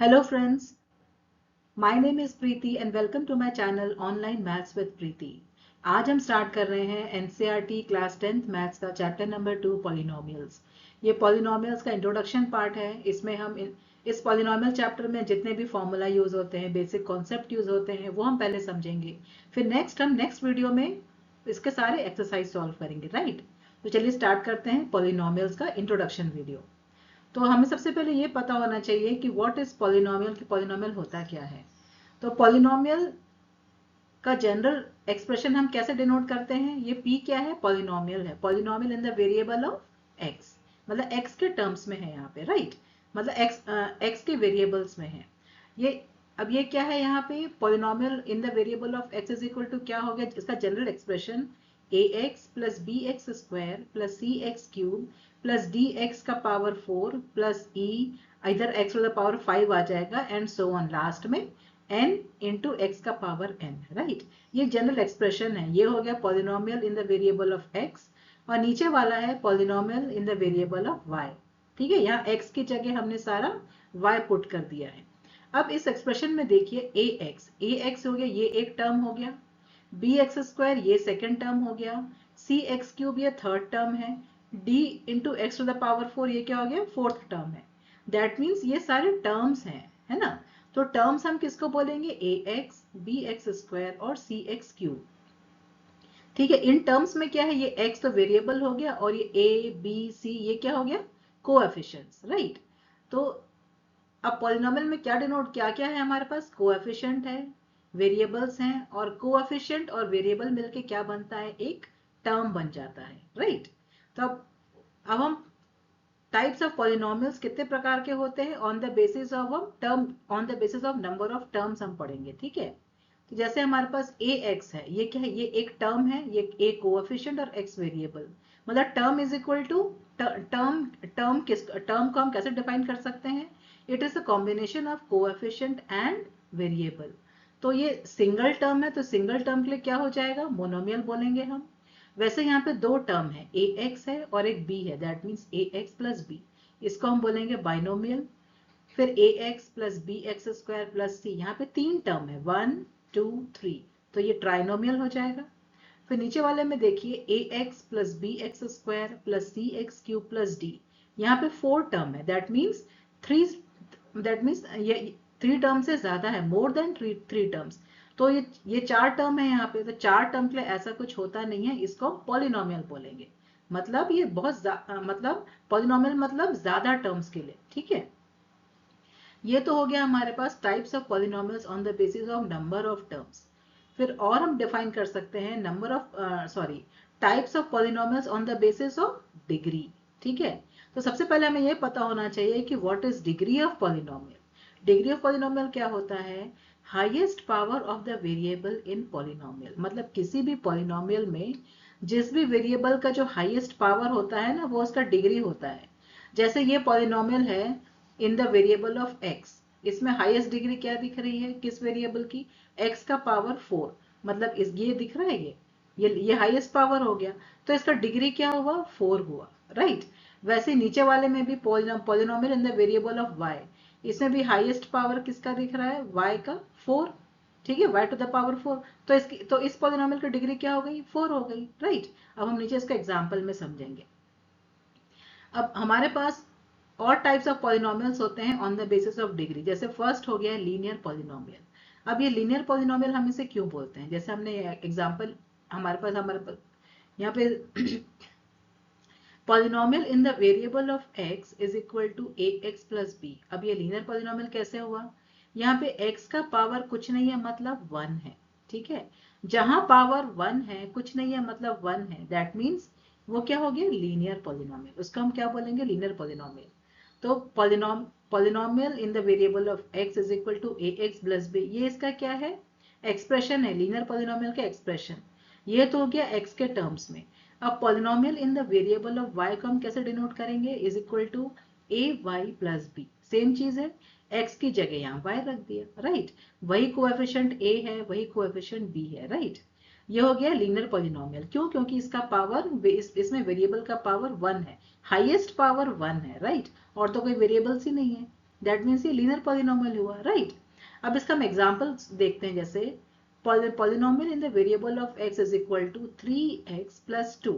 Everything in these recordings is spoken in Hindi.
Hello friends, my name is Preeti and welcome to my channel Online Maths with Preeti। आज हम स्टार्ट कर रहे हैं एनसीईआरटी क्लास 10th मैथ्स का चैप्टर नंबर 2 पॉलिनोमियल्स। ये पॉलिनोमियल्स का इंट्रोडक्शन पार्ट है। इसमें हम इस पॉलिनोमियल चैप्टर में जितने भी फॉर्मूला यूज होते हैं, बेसिक कॉन्सेप्ट यूज होते हैं, वो हम पहले समझेंगे। फिर हम नेक्स्ट वीडियो में इसके सारे एक्सरसाइज सॉल्व करेंगे, राइट। तो चलिए स्टार्ट करते हैं पॉलिनोमियल्स का इंट्रोडक्शन वीडियो। तो हमें सबसे पहले ये पता होना चाहिए कि व्हाट इज पॉलिनोमियल, कि पॉलिनोमियल होता क्या है। तो पॉलिनोमियल का जनरल एक्सप्रेशन हम कैसे डिनोट करते हैं, ये p क्या है, पॉलिनोमियल है। Polynomial in the variable of x, मतलब x के टर्म्स में है यहाँ पे, राइट। मतलब x के वेरिएबल्स में है ये। अब ये क्या है यहाँ पे, polynomial in the variable of x is equal to क्या हो गया, इसका general expression ax plus b x square plus c x cube plus d x का पावर 4 प्लस ई, इधर x टू द पावर 5 आ जाएगा एंड सो ऑन, लास्ट में n इंटू एक्स का पावर n, राइट। ये जनरल एक्सप्रेशन है। ये हो गया polynomial in the variable of x, और नीचे वाला है polynomial in the variable of y। ठीक है, यहाँ x की जगह हमने सारा y पुट कर दिया है। अब इस एक्सप्रेशन में देखिए ax हो गया, ये एक टर्म हो गया, बी एक्स स्क्वायर ये सेकेंड टर्म हो गया, सी एक्स क्यूब ये थर्ड टर्म है, d into X to the power 4 ये क्या हो गया, फोर्थ टर्म है। दैट मीन्स ये सारे टर्म्स हैं, है ना। तो टर्म्स हम किसको बोलेंगे, ए एक्स, बी एक्स स्क्वायर और सी एक्स क्यूब। ठीक है, इन टर्म्स में क्या है, ये x तो वेरिएबल हो गया और ये a b c ये क्या हो गया, कोएफिशिएंट्स, राइट। तो अब पॉलिनोमियल में क्या डिनोट, क्या क्या है हमारे पास, कोएफिशिएंट है, वेरिएबल्स हैं, और कोएफिशिएंट और वेरिएबल मिलके क्या बनता है, एक टर्म बन जाता है, राइट। तो अब हम टाइप्स ऑफ पॉलिनोमियल्स कितने प्रकार के होते हैं on the basis of term, on the basis of number of terms हम पढ़ेंगे, ठीक है। तो जैसे हमारे पास ए एक्स है, ये क्या है, ये एक टर्म है, ये ए कोएफिशिएंट और एक्स वेरिएबल। मतलब term is equal to term, term को हम कैसे डिफाइन कर सकते हैं, it is a combination of coefficient and variable. तो ये सिंगल टर्म है, तो सिंगल टर्म के लिए क्या हो जाएगा, मोनोमियल बोलेंगे हम। वैसे यहाँ पे दो टर्म है, ए एक्स है और एक बी है, that means a x plus b, इसको हम बोलेंगे बाइनोमियल। फिर a x plus b x square plus c, यहाँ पे तीन टर्म है, 1 2 3, तो ये ट्राइनोमियल हो जाएगा। फिर नीचे वाले में देखिए a x plus b x square plus c x cube plus d, यहाँ पे फोर टर्म है, that means three, that means ये थ्री टर्म से ज्यादा है, मोर देन थ्री टर्म्स। तो ये चार टर्म है यहाँ पे, तो चार टर्म के लिए ऐसा कुछ होता नहीं है, इसको पॉलिनोमियल बोलेंगे। मतलब ये मतलब पॉलिनोमियल मतलब ज्यादा टर्म्स के लिए, ठीक है। ये तो हो गया हमारे पास types of polynomials on the basis of number of terms. फिर और हम डिफाइन कर सकते हैं number of types of polynomials on the basis of degree, ठीक है। तो सबसे पहले हमें यह पता होना चाहिए कि what is degree of polynomial. Degree of polynomial क्या होता है, highest power of the variable in polynomial. मतलब किसी भी पॉलिनोमियल में जिस भी वेरिएबल का जो हाईएस्ट पावर होता है ना, वो उसका डिग्री होता है। जैसे ये पॉलिनोमियल है इन द वेरिएबल ऑफ x, इसमें हाईएस्ट डिग्री क्या दिख रही है, किस वेरिएबल की, x का पावर 4, मतलब ये दिख रहा है, ये हाईएस्ट पावर हो गया, तो इसका डिग्री क्या हुआ, 4 हुआ, राइट। वैसे नीचे वाले में भी polynomial in the variable of y, इसमें भी हाईएस्ट पावर किसका दिख रहा है, y का 4, ठीक है, y टू द पावर 4। तो इस पॉलिनोमियल की डिग्री क्या हो गई, 4 हो गई, राइट। अब हम नीचे इसका एग्जाम्पल में समझेंगे। अब हमारे पास और टाइप्स ऑफ पॉलिनोमियल्स होते हैं on the basis of degree. जैसे फर्स्ट हो गया लीनियर पॉलिनोमियल। अब ये लीनियर पॉलिनोमियल हम इसे क्यों बोलते हैं, जैसे हमने एग्जांपल हमारे पास यहाँ पे polynomial in the variable of x is equal to a x plus b. अब ये लीनियर पॉलिनोमियल कैसे हुआ, यहाँ पे x का पावर कुछ नहीं है, मतलब 1 है, ठीक है। जहां पावर 1 है, कुछ नहीं है, मतलब 1 है, दैट मीन्स वो क्या हो गया, लीनियर पॉलिनोमियल। उसको हम क्या बोलेंगे, लीनियर पॉलिनोमियल। तो polynomial in the variable of x is equal to a x plus b, ये इसका क्या है, एक्सप्रेशन है, लीनियर पॉलिनोमियल का एक्सप्रेशन। ये तो हो गया x के टर्म्स में। अब polynomial in the variable of y को हम कैसे डिनोट करेंगे, is equal to a y plus b. Same चीज है, x की जगह यहाँ y रख दिया, राइट। वही कोएफिशिएंट a है, वही कोएफिशिएंट b है, राइट। ये हो गया लीनियर पॉलिनोमियल। क्यों, क्योंकि इसका पावर इसमें वेरिएबल का पावर 1 है, हाईएस्ट पावर 1 है, राइट। और तो कोई वेरिएबल्स ही नहीं है, दैट मीन्स ये लीनियर पॉलिनोमियल हुआ, राइट। अब इसका हम एग्जाम्पल देखते हैं, जैसे polynomial in the variable of x is equal to 3x plus 2,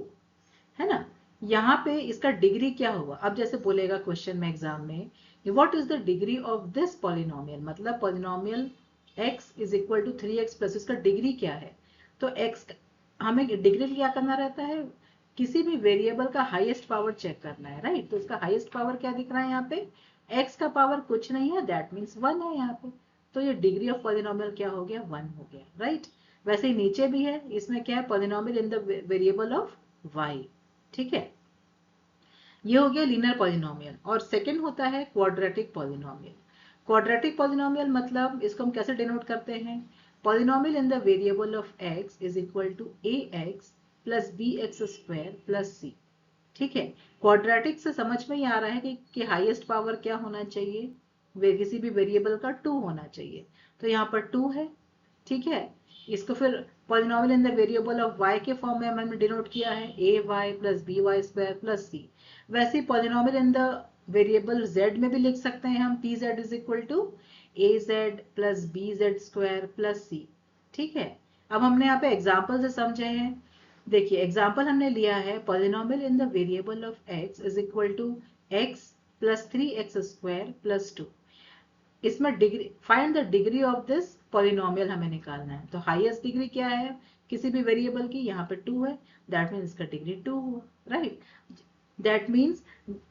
है ना। यहाँ पे इसका डिग्री क्या होगा, अब जैसे बोलेगा क्वेश्चन में एग्जाम में, what is the degree of this polynomial, मतलब polynomial x is equal to 3x plus, इसका डिग्री क्या है। तो x हमें डिग्री क्या करना रहता है, किसी भी वेरिएबल का हाईएस्ट पावर चेक करना है, राइट। तो इसका हाईएस्ट पावर क्या दिख रहा है यहाँ पे, x का पावर कुछ नहीं है, दैट मीन्स 1 है यहाँ पे। तो ये डिग्री ऑफ पॉलिनोमियल क्या हो गया, 1 हो गया, राइट। वैसे ही नीचे भी है, इसमें क्या है, polynomial in the variable of y, ठीक है। ये हो गया लीनियर पॉलिनोमियल। और सेकंड होता है क्वाड्रेटिक पॉलिनोमियल। क्वाड्रेटिक पॉलिनोमियल मतलब इसको हम कैसे डिनोट करते हैं, polynomial in the variable of x is equal to ax plus bx square plus c, ठीक है। क्वाड्रेटिक से समझ में ही आ रहा है कि हाईएस्ट पावर क्या होना चाहिए, किसी भी वेरिएबल का 2 होना चाहिए। तो यहाँ पर 2 है, ठीक है। इसको फिर polynomial in the variable of y के फॉर्म में हमने डिनोट किया है, ay plus by square plus c। वैसे polynomial in the variable z में भी लिख सकते हैं हम, pz is equal to az plus bz square plus c, ठीक है। अब हमने यहाँ पे एग्जाम्पल से समझे हैं। देखिए एग्जाम्पल हमने लिया है, polynomial in the variable of x is equal to x plus 3x square plus 2। इसमें degree, find the degree of this polynomial हमें निकालना है। तो हाईएस्ट डिग्री क्या है किसी भी वेरिएबल की, यहाँ पे 2 है, दैट मीन्स इसका डिग्री 2 हुआ, right. That means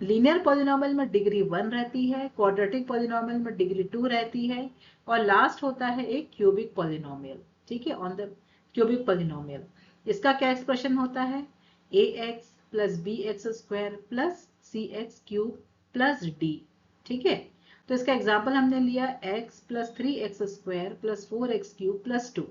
linear polynomial में डिग्री 1 रहती है, क्वाड्रेटिक पॉलिनोमियल में डिग्री 2 रहती है, और लास्ट होता है एक क्यूबिक पॉलिनोमियल, ठीक है, ऑन द क्यूबिक पॉलिनोमियल। इसका क्या एक्सप्रेशन होता है, ax plus bx square plus cx cube plus d, ठीक है। तो इसका एग्जाम्पल हमने लिया x plus 3x square plus 4x cube plus 2।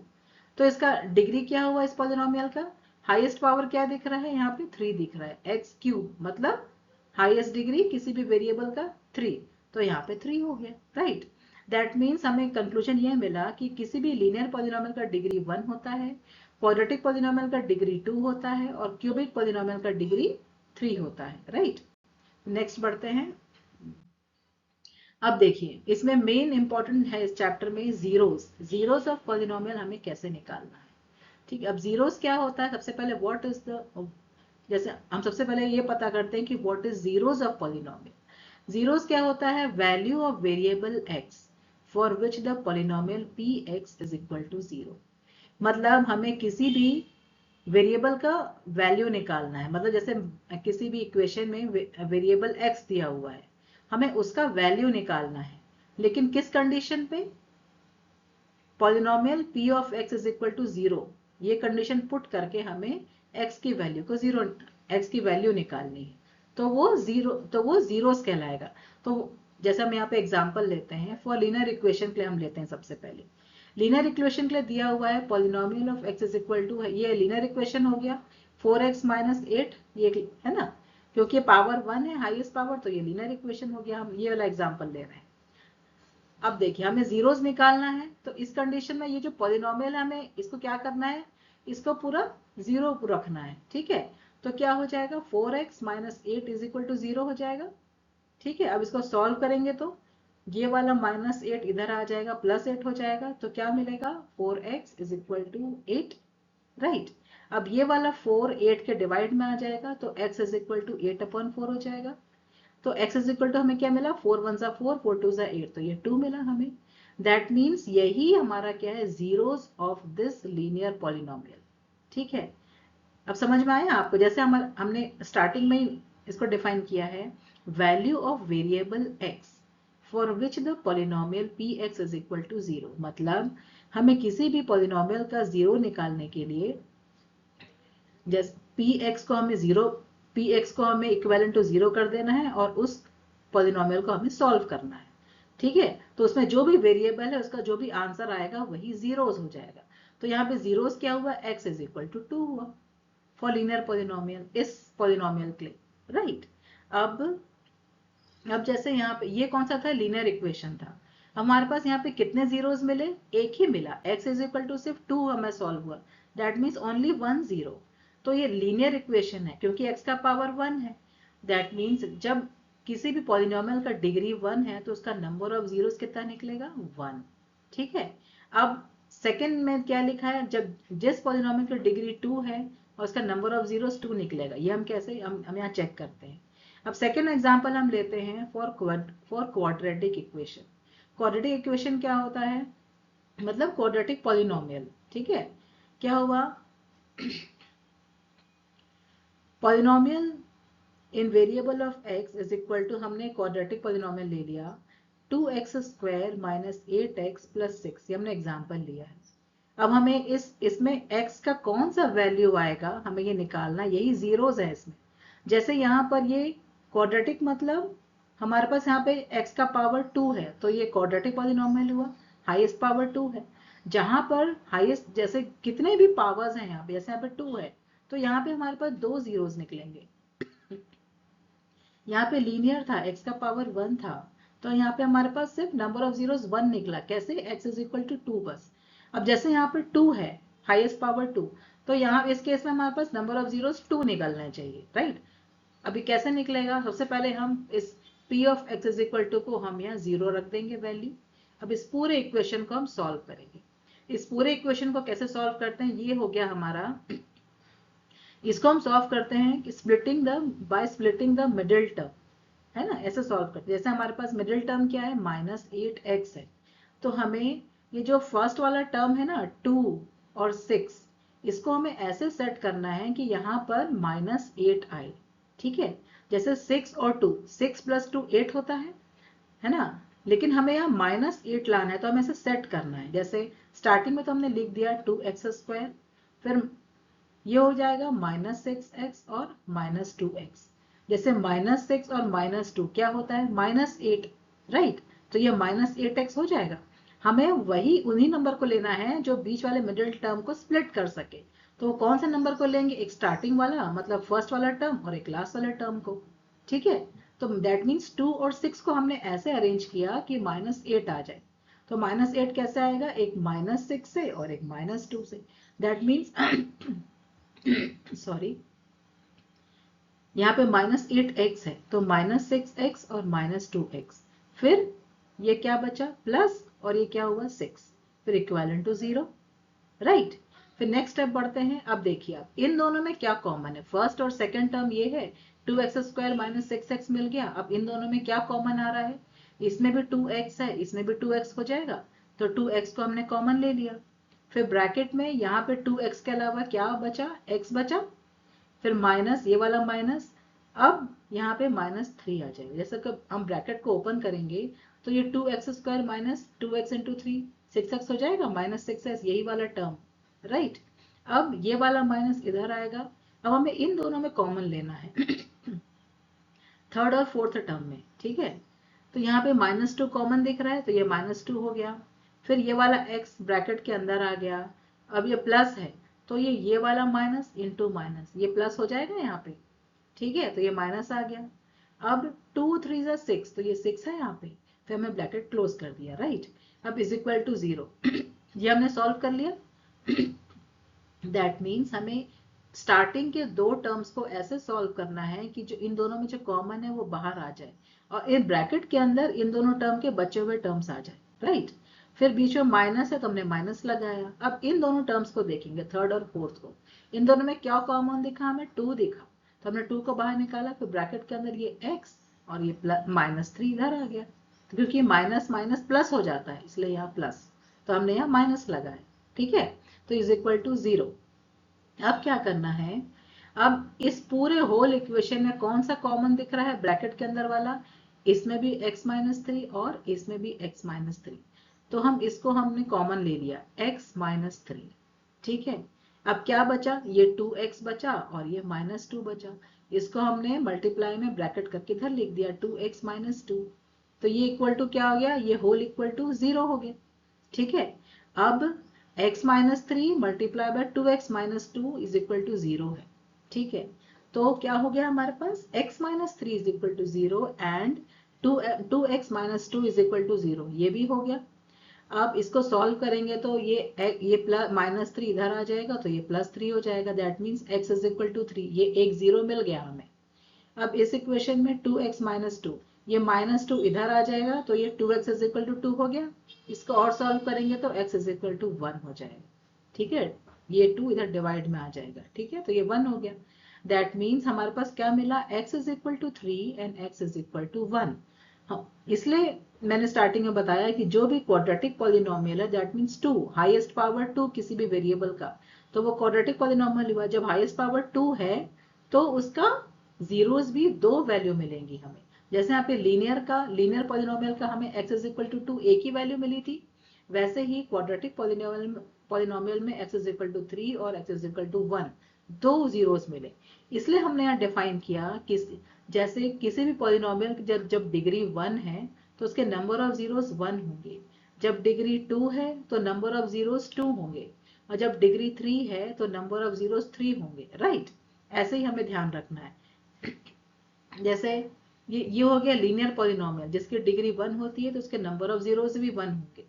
तो इसका डिग्री क्या हुआ इस पॉलिनोमियल का, हाईएस्ट पावर क्या दिख रहा है, यहाँ पे 3 दिख रहा है, x क्यूब मतलब हाईएस्ट डिग्री किसी भी वेरिएबल का 3, तो यहाँ पे 3 हो गया, राइट। दैट मीन्स हमें कंक्लूजन ये मिला कि किसी भी लीनियर पॉलिनोमियल का डिग्री 1 होता है, क्वाड्रेटिक पॉलिनोमियल का डिग्री 2 होता है, और क्यूबिक पॉलिनोमियल का डिग्री 3 होता है, राइट। नेक्स्ट बढ़ते हैं। अब देखिए इसमें मेन इंपॉर्टेंट है इस चैप्टर में जीरोस ऑफ पॉलिनोमियल हमें कैसे निकालना है, ठीक है। अब जीरोस क्या होता है, सबसे पहले व्हाट इज द, जैसे हम सबसे पहले ये पता करते हैं कि what is zeros of polynomial. Zeros क्या होता है, value of variable x for which the polynomial px is equal to 0। मतलब हमें किसी भी वेरिएबल का वैल्यू निकालना है, मतलब जैसे किसी भी इक्वेशन में वेरिएबल x दिया हुआ है, हमें उसका वैल्यू निकालना है, लेकिन किस कंडीशन पे, polynomial p of x is equal to 0, ये कंडीशन पुट करके हमें x की वैल्यू को 0, x की वैल्यू निकालनी है, तो वो जीरोस कहलाएगा। तो जैसे हम यहाँ पे एग्जांपल लेते हैं, फॉर लीनियर इक्वेशन के लिए हम लेते हैं सबसे पहले, लीनियर इक्वेशन के लिए दिया हुआ है polynomial of x is equal to, ये लीनियर इक्वेशन हो गया 4x माइनस 8, ये है ना, क्योंकि पावर 1 है हाईएस्ट पावर, तो ये लीनियर इक्वेशन हो गया। हम ये वाला एग्जांपल ले रहे हैं। अब देखिए हमें जीरोस निकालना है, तो इस कंडीशन में ये जो पॉलिनोमियल है हमें इसको क्या करना है, इसको पूरा 0 रखना है, ठीक है। तो क्या हो जाएगा, 4x minus 8 is equal to 0 हो जाएगा, ठीक है। अब इसको सॉल्व करेंगे तो ये वाला माइनस 8 इधर आ जाएगा, प्लस 8 हो जाएगा, तो क्या मिलेगा, 4x is equal to 8, right. अब ये वाला 4 8 के डिवाइड में आ जाएगा, तो x इज इक्वल टू 8/4 हो जाएगा। तो x इज इक्वल टू हमें क्या मिला, 4 1 जा 4, 4 2 जा 8, तो ये 2 मिला हमें। दैट मीन्स यही हमारा क्या है, zeros of this linear polynomial, ठीक है। अब समझ में आया आपको, जैसे हमने स्टार्टिंग में ही इसको डिफाइन किया है, value of variable x for which the polynomial px is equal to 0, मतलब हमें किसी भी पॉलिनोमियल का 0 निकालने के लिए, जैसे px को हमें इक्विवेलेंट टू 0 कर देना है, और उस पॉलिनोमियल को हमें सॉल्व करना है, ठीक है। तो उसमें जो भी वेरिएबल है उसका जो भी आंसर आएगा वही जीरोस हो जाएगा। तो यहाँ पे जीरोस क्या हुआ, x इज इक्वल टू 2 हुआ फॉर लीनियर पॉलिनोमियल, इस पॉलिनोमियल के लिए, राइट। अब जैसे यहाँ पे ये कौन सा था, लीनियर इक्वेशन था, हमारे पास यहाँ पे कितने जीरोस मिले, एक ही मिला, x इज इक्वल टू सिर्फ 2 हमें सॉल्व हुआ, दैट मीन्स ओनली 1 0। तो ये लीनियर इक्वेशन है क्योंकि x का पावर 1 है, दैट मीन्स जब किसी भी पॉलिनोमियल का डिग्री 1 है तो उसका नंबर ऑफ जीरोस कितना निकलेगा 1। ठीक है, अब सेकंड में क्या लिखा है, जब जिस पॉलिनोमियल की डिग्री 2 है और उसका नंबर ऑफ जीरोस 2 निकलेगा, ये हम कैसे हम यहाँ चेक करते हैं। अब सेकंड एग्जांपल हम लेते हैं for quadratic equation. Quadratic equation क्या होता है, मतलब क्वाड्रेटिक पॉलिनोमियल। ठीक है, क्या हुआ, polynomial in variable of x is equal to, हमने क्वाड्रेटिक पॉलिनोमियल ले लिया 2x² माइनस 8x प्लस 6, ये हमने एग्जाम्पल लिया है। अब हमें इसमें x का कौन सा वैल्यू आएगा हमें ये निकालना, यही जीरोस है इसमें। जैसे यहाँ पर ये क्वाड्रेटिक मतलब हमारे पास यहाँ पे x का पावर 2 है तो ये क्वाड्रेटिक पॉलिनोमियल हुआ, हाईएस्ट पावर 2 है। जहां पर हाईएस्ट जैसे कितने भी पावर्स हैं यहाँ पे, जैसे यहाँ पे 2 है तो यहाँ पे हमारे पास 2 जीरोस निकलेंगे। यहाँ पे लीनियर था, x का पावर 1 था तो यहाँ पे हमारे पास सिर्फ नंबर ऑफ जीरोस 1 निकला। कैसे, x इज इक्वल टू 2 बस। अब जैसे यहाँ पे 2 है, हाईएस्ट पावर 2, तो यहाँ इस केस में हमारे पास नंबर ऑफ जीरोस 2 निकलना चाहिए, राइट। अभी कैसे निकलेगा, सबसे पहले हम इस p of x is equal to को हम यहाँ 0 रख देंगे वैल्यू। अब इस पूरे इक्वेशन को हम सॉल्व करेंगे। इस पूरे इक्वेशन को कैसे सॉल्व करते हैं, ये हो गया हमारा, इसको हम सॉल्व करते हैं splitting the by splitting the middle term, है ना, ऐसे सॉल्व करते हैं। जैसे हमारे पास मिडिल टर्म क्या है, -8x है, तो हमें ये जो फर्स्ट वाला टर्म है ना 2 और 6, इसको हमें ऐसे सेट करना है कि यहाँ पर -8 आए। ठीक है, जैसे 6 और 2, 6 + 2 8 होता है ना, लेकिन हमें यहाँ -8 लाना है तो हमें ऐसे सेट करना है। जैसे स्टार्टिंग में तो हमने लिख दिया 2x², फिर ये हो जाएगा -6x और -2x। जैसे -6 और -2 क्या होता है, -8, राइट, तो ये -8x हो जाएगा। हमें वही उन्हीं नंबर को लेना है जो बीच वाले मिडिल टर्म को स्प्लिट कर सके। तो वो कौन से नंबर को लेंगे, एक स्टार्टिंग वाला मतलब फर्स्ट वाला टर्म और एक लास्ट वाला टर्म को। ठीक है, तो दैट मीन्स 2 और 6 को हमने ऐसे अरेंज किया कि -8 आ जाए। तो -8 कैसे आएगा, एक -6 से और एक -2 से। दैट मीन्स सॉरी, यहाँ पे -8x है तो -6x और -2x, फिर ये क्या बचा प्लस और ये क्या हुआ 6, फिर इक्विवेलेंट टू 0, राइट। फिर नेक्स्ट स्टेप बढ़ते हैं। अब देखिए आप इन दोनों में क्या कॉमन है, फर्स्ट और सेकंड टर्म ये है 2x² - 6x मिल गया। अब इन दोनों में क्या कॉमन आ रहा है, इसमें भी 2x है, इसमें भी 2x हो जाएगा, तो 2x को हमने कॉमन ले लिया। फिर ब्रैकेट में यहाँ पे 2x के अलावा क्या बचा, x बचा, फिर माइनस ये वाला माइनस, अब यहाँ पे -3 आ जाएगा। जैसे कि हम ब्रैकेट को ओपन करेंगे तो ये 2x² - 2x × 3 6x हो जाएगा, -6x, यही वाला टर्म, राइट। अब ये वाला माइनस इधर आएगा। अब हमें इन दोनों में कॉमन लेना है थर्ड और फोर्थ टर्म में। ठीक है, तो यहाँ पे -2 कॉमन दिख रहा है तो ये -2 हो गया। फिर ये वाला x ब्रैकेट के अंदर आ गया। अब ये प्लस है तो ये वाला माइनस इंटू माइनस, ये प्लस हो जाएगा यहाँ पे। ठीक है, तो ये माइनस आ गया। अब 2 3 = 6, तो ये 6 है यहाँ पे, फिर हमने ब्रैकेट क्लोज कर दिया, राइट। अब इज इक्वल टू 0 ये हमने सॉल्व कर लिया। दैट मीन्स हमें स्टार्टिंग के दो टर्म्स को ऐसे सॉल्व करना है कि जो इन दोनों में जो कॉमन है वो बाहर आ जाए और इन ब्रैकेट के अंदर इन दोनों टर्म के बचे हुए टर्म्स आ जाए, राइट। फिर बीच में माइनस है तो हमने माइनस लगाया। अब इन दोनों टर्म्स को देखेंगे, थर्ड और फोर्थ को, इन दोनों में क्या कॉमन दिखा, हमें 2 दिखा, तो हमने 2 को बाहर निकाला। फिर ब्रैकेट के अंदर ये x और ये -3 इधर आ गया, क्योंकि माइनस माइनस प्लस हो जाता है इसलिए यहाँ प्लस, तो हमने यहाँ माइनस लगाया। ठीक है, तो इज इक्वल टू 0। अब क्या करना है, अब इस पूरे होल इक्वेशन में कौन सा कॉमन दिख रहा है, ब्रैकेट के अंदर वाला, इसमें भी x - 3 और इसमें भी x - 3, तो हम इसको हमने कॉमन ले लिया x - 3। ठीक है, अब क्या बचा, ये 2x बचा और ये -2 बचा, इसको हमने मल्टीप्लाई में ब्रैकेट करके इधर लिख दिया 2x - 2, तो ये इक्वल टू क्या हो गया, ये होल इक्वल टू 0 हो गया। ठीक है, अब x - 3 multiply by 2x - 2 is equal to 0 है। ठीक है, तो क्या हो गया हमारे पास, x - 3 is equal to 0 and 2x - 2 is equal to 0, ये भी हो गया। अब इसको सॉल्व करेंगे तो ये प्लस -3 इधर आ जाएगा तो ये +3 हो जाएगा। That means x is equal to 3, ये एक 0 मिल गया हमें। अब इस इक्वेशन में 2x माइनस टू, ये माइनस टू इधर आ जाएगा तो ये 2x इज इक्वल टू 2 हो गया। इसको और सॉल्व करेंगे तो x इज इक्वल टू 1 हो जाएगा। ठीक है, ये 2 इधर डिवाइड में आ जाएगा। ठीक है, तो ये 1 हो गया। दैट मीन्स हमारे पास क्या मिला, x is equal to 3 and x is equal to 1। हाँ, इसलिए मैंने स्टार्टिंग में बताया कि जो भी क्वाड्रेटिक पॉलिनोमियल है दैट मीन्स 2, हाईएस्ट पावर 2 किसी भी वेरिएबल का, तो वो क्वाड्रेटिक पॉलिनोमियल हुआ। जब हाईएस्ट पावर 2 है तो उसका जीरोस भी 2 वैल्यू मिलेंगी हमें। जैसे यहाँ पे लीनियर पॉलिनोमियल का हमें x इज इक्वल टू 2 एक ही वैल्यू मिली थी, वैसे ही क्वाड्रेटिक पॉलिनोमियल में x इज इक्वल टू 3 और x इज इक्वल टू 1 दो जीरोस मिले। इसलिए हमने यहाँ डिफाइन किया कि जैसे किसी भी पॉलिनोमियल जब डिग्री 1 है तो उसके नंबर ऑफ जीरोस 1 होंगे, जब डिग्री 2 है तो नंबर ऑफ जीरोस 2 होंगे, और जब डिग्री 3 है तो नंबर ऑफ जीरोस 3 होंगे। राइट, ऐसे ही हमें ध्यान रखना है। जैसे ये हो गया लीनियर पॉलिनोमियल जिसकी डिग्री 1 होती है तो उसके नंबर ऑफ जीरोस भी 1 होंगे।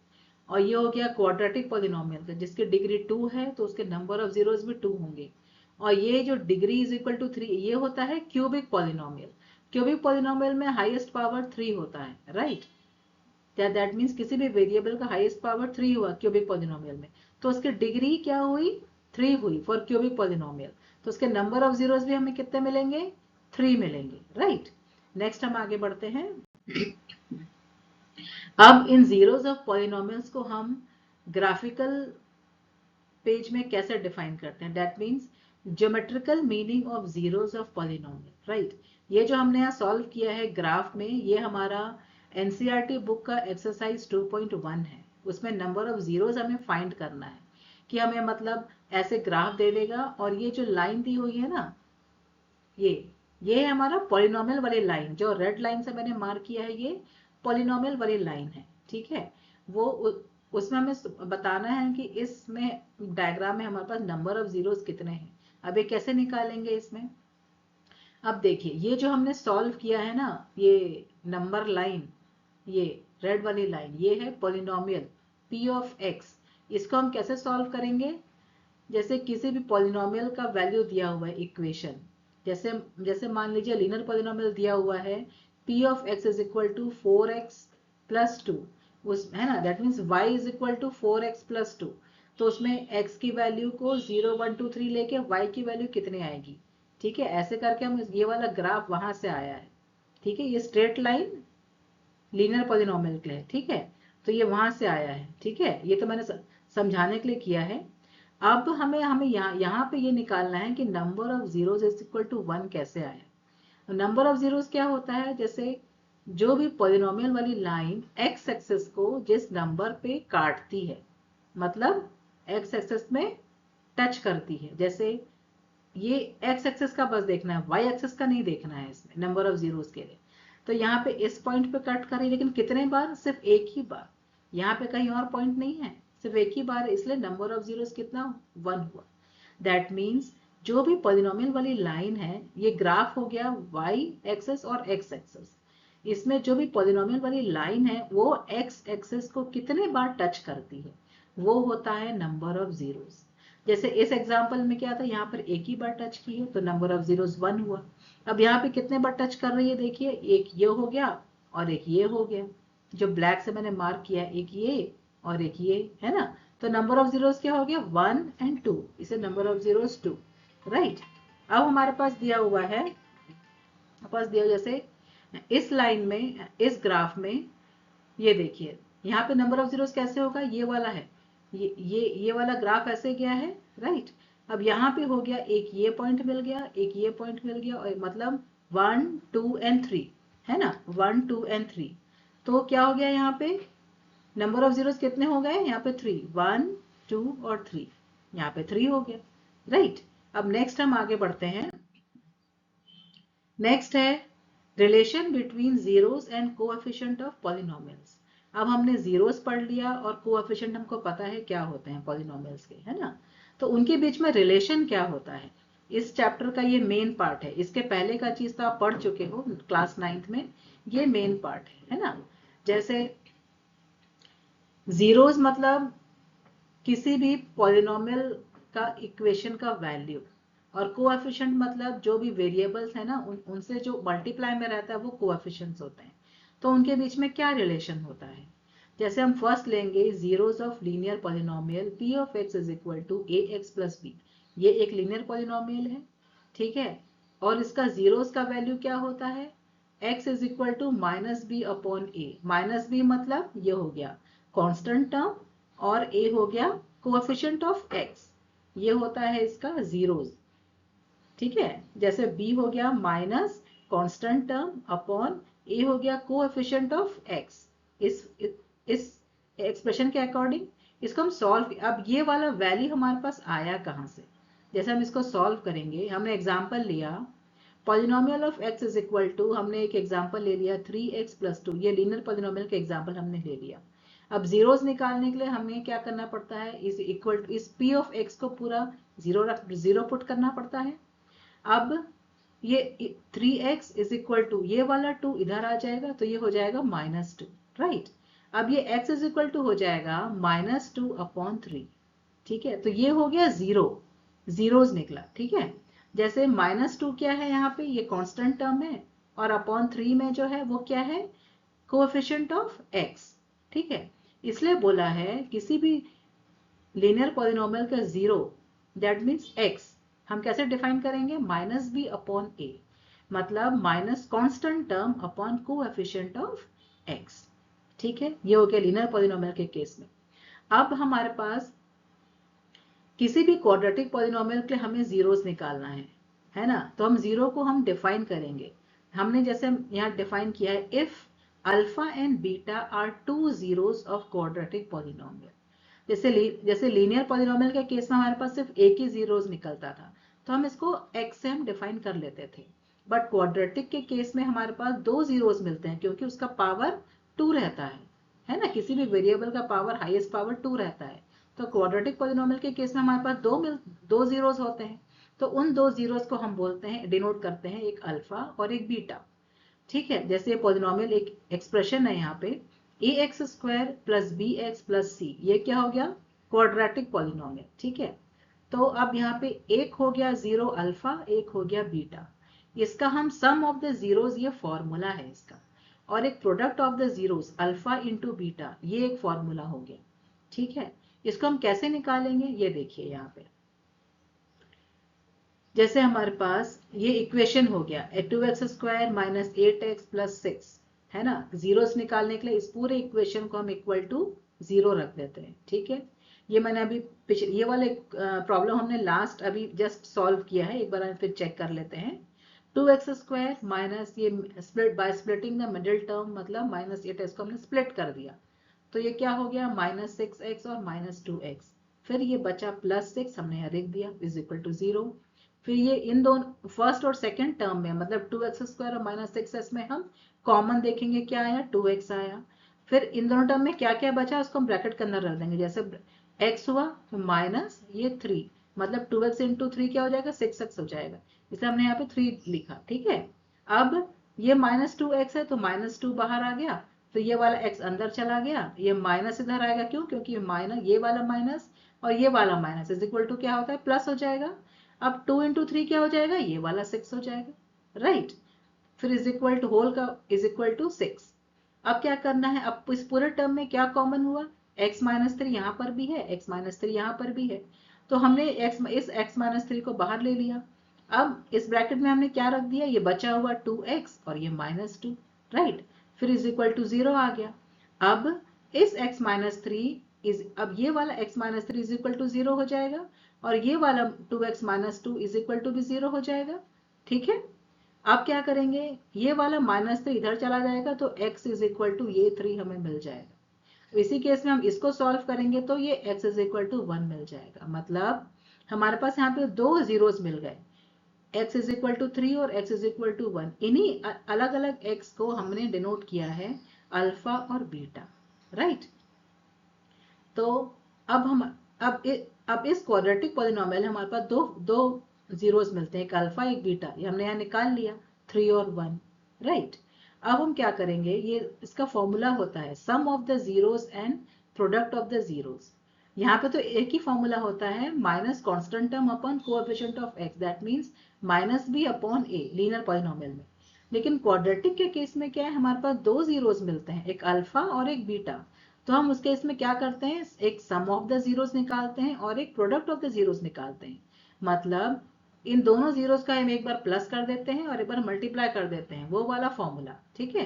और ये हो गया क्वाड्रेटिक पॉलिनोमियल जिसकी डिग्री 2 है तो उसके नंबर ऑफ जीरोस भी 2 होंगे। और ये जो डिग्री इज इक्वल टू 3, ये होता है क्यूबिक पॉलिनोमियल। क्यूबिक पॉलिनोमियल में हाईएस्ट पावर 3 होता है। राइट, दैट मीन्स किसी भी वेरिएबल का हाईएस्ट पावर 3 हुआ क्यूबिक पॉलिनोमियल में, तो उसकी डिग्री क्या हुई, 3 हुई फॉर क्यूबिक पॉलिनोमियल। तो उसके नंबर ऑफ जीरोस भी हमें कितने मिलेंगे, 3 मिलेंगे। राइट, नेक्स्ट हम आगे बढ़ते हैं। अब इन जीरोस ऑफ पॉलिनोमियल्स को हम ग्राफिकल पेज में कैसे डिफाइन करते हैं, that means geometrical meaning of zeros of polynomial. Right, ये जो हमने यहाँ सॉल्व किया है ग्राफ में, ये हमारा एनसीईआरटी बुक का एक्सरसाइज 2.1 है। उसमें नंबर ऑफ जीरोस हमें फाइंड करना है कि हमें मतलब ऐसे ग्राफ दे देगा और ये जो लाइन दी हुई है ना, ये है हमारा पॉलिनोमियल वाली लाइन, जो रेड लाइन से मैंने मार्क किया है ये पॉलिनोमियल वाली लाइन है। ठीक है, वो उसमें हमें बताना है कि इसमें डायग्राम में हमारे पास नंबर ऑफ जीरोस कितने हैं। अब ये कैसे निकालेंगे इसमें, अब देखिए ये जो हमने सॉल्व किया है ना, ये नंबर लाइन, ये रेड वाली लाइन, ये है पॉलिनोमियल p ऑफ x। इसको हम कैसे सॉल्व करेंगे, जैसे किसी भी पॉलिनोमियल का वैल्यू दिया हुआ है इक्वेशन, जैसे जैसे मान लीजिए लीनियर पॉलिनोमियल दिया हुआ है p of x is equal to 4x plus 2, उस है ना, that means y is equal to 4x plus 2। तो उसमें x की वैल्यू को 0 1 2 3 लेके y की वैल्यू कितनी आएगी। ठीक है, ऐसे करके हम ये वाला ग्राफ वहां से आया है। ठीक है, ये स्ट्रेट लाइन लीनियर पॉलिनोमियल के लिए। ठीक है, तो ये वहां से आया है। ठीक है, ये तो मैंने समझाने के लिए किया है। अब हमें हमें यहाँ पे ये निकालना है कि number of zeros is equal to 1 कैसे आया। नंबर ऑफ जीरोस क्या होता है, जैसे जो भी पॉलिनोमियल वाली लाइन एक्स एक्सिस को जिस नंबर पे काटती है, मतलब एक्स एक्सिस में टच करती है, जैसे ये एक्स एक्सिस का बस देखना है, वाई एक्सिस का नहीं देखना है इसमें नंबर ऑफ जीरोस के लिए। तो यहाँ पे इस पॉइंट पे कट करी, लेकिन कितने बार, सिर्फ एक ही बार। यहाँ पे कहीं और पॉइंट नहीं है, सिर्फ एक ही बार, इसलिए नंबर ऑफ जीरोस कितना, 1 हुआ। दैट मीन्स जो भी पॉलिनोमियल वाली लाइन है, ये ग्राफ हो गया वाई एक्सिस और एक्स एक्सिस। इसमें जो भी पॉलिनोमियल वाली लाइन है वो एक्स एक्सिस को कितने बार टच करती है, वो होता है नंबर ऑफ जीरोस। जैसे इस एग्जांपल में क्या था, यहाँ पर एक ही बार टच की है तो नंबर ऑफ जीरोस 1 हुआ। अब यहाँ पे कितने बार टच कर रही है, देखिए एक ये हो गया और एक ये हो गया, जो ब्लैक से मैंने मार्क किया, एक ये और एक ये, है ना। तो नंबर ऑफ जीरोस क्या हो गया, 1 एंड 2, इसे नंबर ऑफ जीरोस 2। राइट, अब हमारे पास दिया हुआ है, जैसे इस लाइन में, इस ग्राफ में, ये देखिए यहाँ पे नंबर ऑफ जीरोस कैसे होगा, ये वाला है, ये वाला ग्राफ ऐसे गया है। राइट, अब यहाँ पे हो गया, एक ये पॉइंट मिल गया, एक ये पॉइंट मिल गया, और मतलब 1 2 एंड 3, है ना, 1 2 एंड 3। तो क्या हो गया, यहाँ पे नंबर ऑफ जीरोस कितने हो गए, यहाँ पे 3, 1 2 और 3, यहाँ पे 3 हो गया। राइट, अब नेक्स्ट हम आगे बढ़ते हैं। नेक्स्ट है relation between zeros and coefficient of polynomials. अब हमने जीरोस पढ़ लिया और कोएफिशिएंट हमको पता है क्या होते हैं पॉलिनोमियल्स के, है ना। तो उनके बीच में रिलेशन क्या होता है, इस चैप्टर का ये मेन पार्ट है। इसके पहले का चीज तो आप पढ़ चुके हो क्लास 9th में, ये मेन पार्ट है ना। जैसे जीरोस मतलब किसी भी पॉलिनोमियल का इक्वेशन का वैल्यू, और कोएफिशिएंट मतलब जो भी वेरिएबल्स है ना उनसे जो मल्टीप्लाई में रहता है वो कोएफिशिएंट्स होते हैं। तो उनके बीच में क्या रिलेशन होता है? जैसे हम फर्स्ट लेंगे zeros of linear polynomial p of x is equal to ax plus b। ये एक लीनियर पॉलिनोमियल है, ठीक है, और इसका जीरोस का वैल्यू क्या होता है? x is equal to minus b upon a. Minus b मतलब ये हो गया कांस्टेंट टर्म और a हो गया कोएफिशिएंट ऑफ x। ये होता है इसका जीरोस, ठीक है। जैसे b हो गया minus constant term upon a हो गया कोएफिशिएंट ऑफ x। इस एक्सप्रेशन के अकॉर्डिंग इसको हम सॉल्व, अब ये वाला वैल्यू हमारे पास आया कहाँ से? जैसे हम इसको सॉल्व करेंगे, हमने एग्जांपल लिया polynomial of x is equal to, हमने एक एग्जांपल ले लिया 3x प्लस 2। ये लीनियर पॉलिनोमियल का एग्जांपल हमने ले लिया। अब जीरोस निकालने के लिए हमें क्या करना पड़ता है? इस इक्वल टू इस p ऑफ x को पूरा जीरो पुट करना पड़ता है। अब ये 3x इज इक्वल टू ये वाला 2 इधर आ जाएगा तो ये हो जाएगा -2, राइट। अब ये x इज इक्वल टू हो जाएगा -2 अपॉन 3, ठीक है। तो ये हो गया जीरो, जीरोस निकला, ठीक है। जैसे -2 क्या है यहाँ पे? ये कांस्टेंट टर्म है, और अपॉन 3 में जो है वो क्या है? कोएफिशिएंट ऑफ x, ठीक है। इसलिए बोला है किसी भी लीनियर पॉलिनोमियल का जीरो दैट मीन्स x हम कैसे डिफाइन करेंगे? माइनस बी अपॉन ए, मतलब minus constant term upon coefficient of x, ठीक है। ये हो गया लीनियर पॉलिनोमियल के केस में। अब हमारे पास किसी भी क्वाड्रेटिक पॉलिनोमियल के लिए हमें जीरोस निकालना है ना। तो हम जीरो को हम डिफाइन करेंगे। हमने जैसे यहाँ डिफाइन किया है, if alpha and beta are two zeros of quadratic polynomial. जैसे लीनियर पॉलिनोमियल के केस में हमारे पास सिर्फ एक ही जीरोस निकलता था, तो हम इसको x से हम डिफाइन कर लेते थे। बट क्वाड्रेटिक के केस में हमारे पास दो जीरोस मिलते हैं, क्योंकि उसका पावर 2 रहता है ना। किसी भी वेरिएबल का पावर हाईएस्ट पावर 2 रहता है। तो क्वाड्रेटिक पॉलिनोमियल के केस में हमारे पास दो जीरोस होते हैं। तो उन दो जीरोस को हम बोलते हैं, डिनोट करते हैं, एक अल्फा और एक बीटा, ठीक है। जैसे पॉलिनोमियल एक एक्सप्रेशन है यहाँ पे ax square plus b x plus c, ये क्या हो गया? क्वाड्रेटिक पॉलिनोमियल, ठीक है। तो अब यहाँ पे एक हो गया जीरो अल्फा, एक हो गया बीटा। इसका हम सम ऑफ द जीरोस, ये फॉर्मूला है इसका, और एक product of the zeros alpha into beta, ये एक फॉर्मूला हो गया, ठीक है। इसको हम कैसे निकालेंगे ये देखिए यहाँ पे। जैसे हमारे पास ये इक्वेशन हो गया 2x square minus 8x plus 6, है ना। जीरोस निकालने के लिए इस पूरे इक्वेशन को हम इक्वल टू जीरो रख देते हैं, ठीक है। ये मैंने अभी ये वाले प्रॉब्लम हमने लास्ट अभी जस्ट सॉल्व किया है, एक बार फिर चेक कर लेते हैं। 2x स्क्वायर माइनस ये split by splitting the middle term, मतलब -8x को हमने स्प्लिट कर दिया, तो ये क्या हो गया? -6x और -2x। फिर ये बचा +6, हमने यहाँ लिख दिया, इज इक्वल टू 0। फिर ये इन दोनों फर्स्ट और सेकंड टर्म में, मतलब 2x स्क्वायर और -6x में हम कॉमन देखेंगे, क्या आया? 2x आया। फिर इन दोनों टर्म में क्या क्या बचा उसको हम ब्रैकेट के अंदर रख देंगे। जैसे x हुआ माइनस ये 3, मतलब 2x इंटू 3 क्या हो जाएगा? 6x हो जाएगा, इसलिए हमने यहाँ पे 3 लिखा, ठीक है। अब ये -2x है तो -2 बाहर आ गया, तो ये वाला x अंदर चला गया, ये माइनस इधर आएगा, क्यों? क्योंकि माइनस, ये वाला माइनस और ये वाला माइनस इज इक्वल टू क्या होता है? प्लस हो जाएगा। अब 2 इंटू 3 क्या हो जाएगा? ये वाला 6 हो जाएगा, राइट। फिर इज इक्वल टू होल का इज इक्वल टू 6। अब क्या करना है? अब इस पूरे टर्म में क्या कॉमन हुआ? x -3 यहाँ पर भी है, x -3 यहाँ पर भी है, तो हमने इस x -3 को बाहर ले लिया। अब इस ब्रैकेट में हमने क्या रख दिया? ये बचा हुआ 2x और ये -2, राइट। फिर इज इक्वल टू 0 आ गया। अब इस x -3 अब ये वाला x -3 इज इक्वल टू 0 हो जाएगा, और ये वाला 2x -2 इज इक्वल टू भी 0 हो जाएगा, ठीक है। अब क्या करेंगे? ये वाला -3 इधर चला जाएगा, तो x इज इक्वल टू ये 3 हमें मिल जाएगा। इसी केस में हम इसको सॉल्व करेंगे तो ये x इज इक्वल टू 1 मिल जाएगा। मतलब हमारे पास यहाँ पे दो जीरोस मिल गए, x इज इक्वल टू 3 और x इज इक्वल टू 1। इन्हीं अलग अलग x को हमने डिनोट किया है अल्फा और बीटा, राइट। तो अब हम अब इस क्वाड्रेटिक पॉलिनोमियल हमारे पास दो जीरोस मिलते हैं, एक अल्फा एक बीटा, ये हमने यहाँ निकाल लिया 3 और 1, राइट। अब हम क्या करेंगे? ये इसका फॉर्मूला होता है sum of the zeros and product of the zeros. यहाँ पे तो एक ही फॉर्मूला होता है, minus constant term upon coefficient of x, that means minus b upon a linear polynomial में। लेकिन क्वाड्रेटिक के केस में क्या है, हमारे पास दो जीरोस मिलते हैं, एक अल्फा और एक बीटा। तो हम उस केस में क्या करते हैं, एक सम ऑफ द जीरोस निकालते हैं और एक प्रोडक्ट ऑफ द जीरोस निकालते हैं। मतलब इन दोनों जीरोस का हम एक बार प्लस कर देते हैं और एक बार मल्टीप्लाई कर देते हैं, वो वाला फॉर्मूला। ठीक है,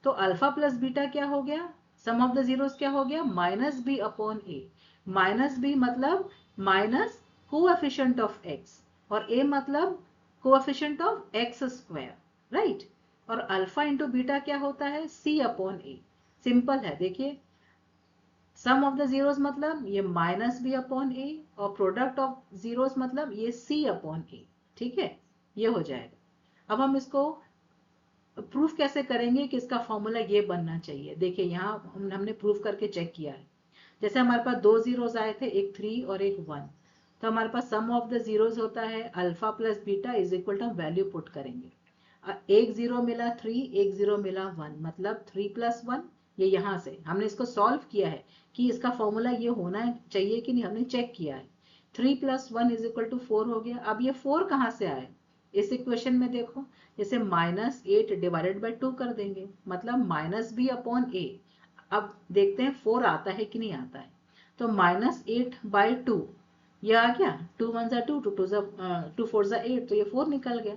तो अल्फा प्लस बीटा क्या हो गया, सम ऑफ द जीरोस क्या हो गया, minus b upon a. Minus b मतलब माइनस कोएफिशिएंट ऑफ एक्स, और ए मतलब coefficient of x square, right. और अल्फा इंटू बीटा क्या होता है, सी अपॉन ए। सिंपल है, देखिए सम ऑफ द जीरोस मतलब ये माइनस बी अपॉन ए, और प्रोडक्ट ऑफ जीरोस मतलब ये सी अपॉन ए। ठीक है, ये हो जाएगा। अब हम इसको प्रूफ कैसे करेंगे कि इसका फॉर्मूला ये बनना चाहिए। देखिए यहाँ हमने प्रूफ करके चेक किया है। जैसे हमारे पास दो जीरोस आए थे, एक 3 और एक 1, तो हमारे पास सम ऑफ द जीरोस होता है alpha plus beta is equal to हम वैल्यू पुट करेंगे। एक जीरो मिला 3, एक जीरो मिला 1, मतलब 3 प्लस 1। ये यहाँ से हमने इसको सॉल्व किया है कि इसका फॉर्मूला ये होना चाहिए कि नहीं, हमने चेक किया है। 3 प्लस 1 इज इक्वल टू 4 हो गया। अब ये 4 कहाँ से आए, इस इक्वेशन में देखो, जैसे -8 डिवाइडेड बाई 2 कर देंगे, मतलब माइनस बी अपॉन ए। अब देखते हैं 4 आता है कि नहीं आता है। तो -8/2 ये आ गया, 2 1 जा 2, 2 4 जा 8, तो ये 4 निकल गया।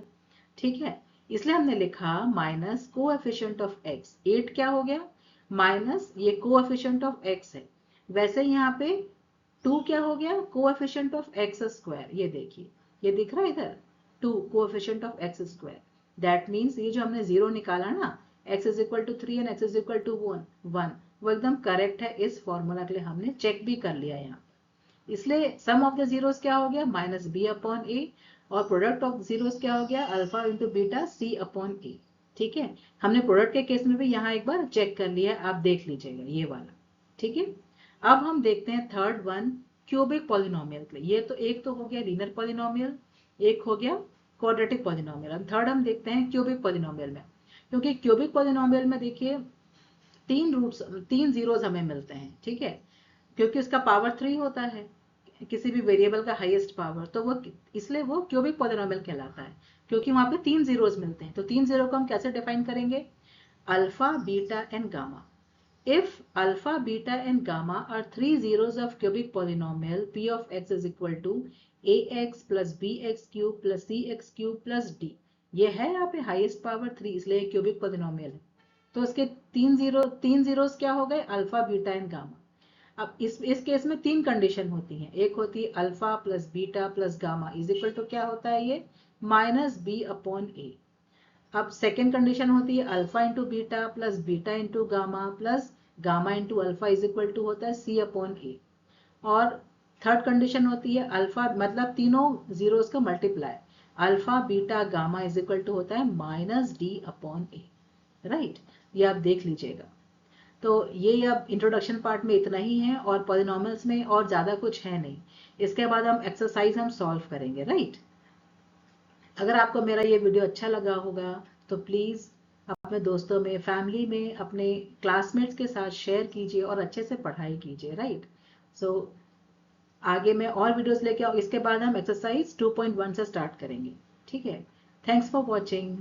ठीक है, इसलिए हमने लिखा माइनस कोएफिशिएंट ऑफ एक्स। 8 क्या हो गया, माइनस ये कोएफिशिएंट ऑफ एक्स है। वैसे यहाँ पे 2 क्या हो गया, कोएफिशिएंट ऑफ एक्स स्क्वायर। ये देखिए, ये दिख रहा है इधर, 2 coefficient of x square. That means ये जो हमने जीरो निकाला ना, x is equal to 3 and x is equal to 1, वो एकदम करेक्ट है। इस फॉर्मूला के लिए हमने चेक भी कर लिया यहाँ। इसलिए सम ऑफ द जीरोस क्या हो गया, माइनस बी अपॉन ए, और प्रोडक्ट ऑफ जीरोस क्या हो गया, अल्फा इंटू बीटा सी अपॉन ए। ठीक है, हमने प्रोडक्ट के केस में भी यहाँ एक बार चेक कर लिया, आप देख लीजिएगा ये वाला। ठीक है, अब हम देखते हैं थर्ड वन, क्यूबिक पॉलिनोमियल के लिए। ये तो एक तो हो गया लीनियर पॉलिनोमियल, एक हो गया क्वाड्रेटिक पॉलिनोमियल। अब थर्ड हम देखते हैं क्यूबिक पॉलिनोमियल में। क्योंकि क्यूबिक पॉलिनोमियल में देखिए तीन रूट्स, तीन जीरोस हमें मिलते हैं। ठीक है, क्योंकि उसका पावर 3 होता है, किसी भी वेरिएबल का हाईएस्ट पावर, तो वो इसलिए वो क्यूबिक पॉलिनोमियल कहलाता है, क्योंकि वहां पे तीन जीरोस मिलते हैं। तो तीन जीरो को हम कैसे डिफाइन करेंगे, alpha beta and gamma. If alpha, beta and gamma are three zeros of cubic polynomial p of x is equal to ax plus bx cube plus cx cube plus d, ये है यहाँ पे हाईएस्ट पावर 3, इसलिए क्यूबिक पॉलिनोमियल है। तो उसके तीन जीरोस क्या हो गए, अल्फा बीटा एंड गामा। अब इस केस में तीन कंडीशन होती हैं। एक होती है alpha plus beta plus gamma is equal to क्या होता है ये, माइनस बी अपॉन ए। अब सेकेंड कंडीशन होती है alpha into beta plus beta into gamma plus gamma into alpha is equal to होता है सी अपॉन ए। और थर्ड कंडीशन होती है अल्फा मतलब तीनों जीरोस का multiply, alpha beta gamma is equal to होता है minus d upon a, right. ये आप देख लीजिएगा। तो ये अब इंट्रोडक्शन पार्ट में इतना ही है, और पॉलिनोमियल्स में और ज्यादा कुछ है नहीं। इसके बाद हम एक्सरसाइज हम सॉल्व करेंगे, राइट। अगर आपको मेरा ये वीडियो अच्छा लगा होगा तो प्लीज़ अपने दोस्तों में, फैमिली में, अपने क्लासमेट्स के साथ शेयर कीजिए और अच्छे से पढ़ाई कीजिए, राइट। सो आगे मैं और वीडियोस लेके आऊँ। इसके बाद हम एक्सरसाइज 2.1 से स्टार्ट करेंगे। ठीक है, थैंक्स फॉर वॉचिंग।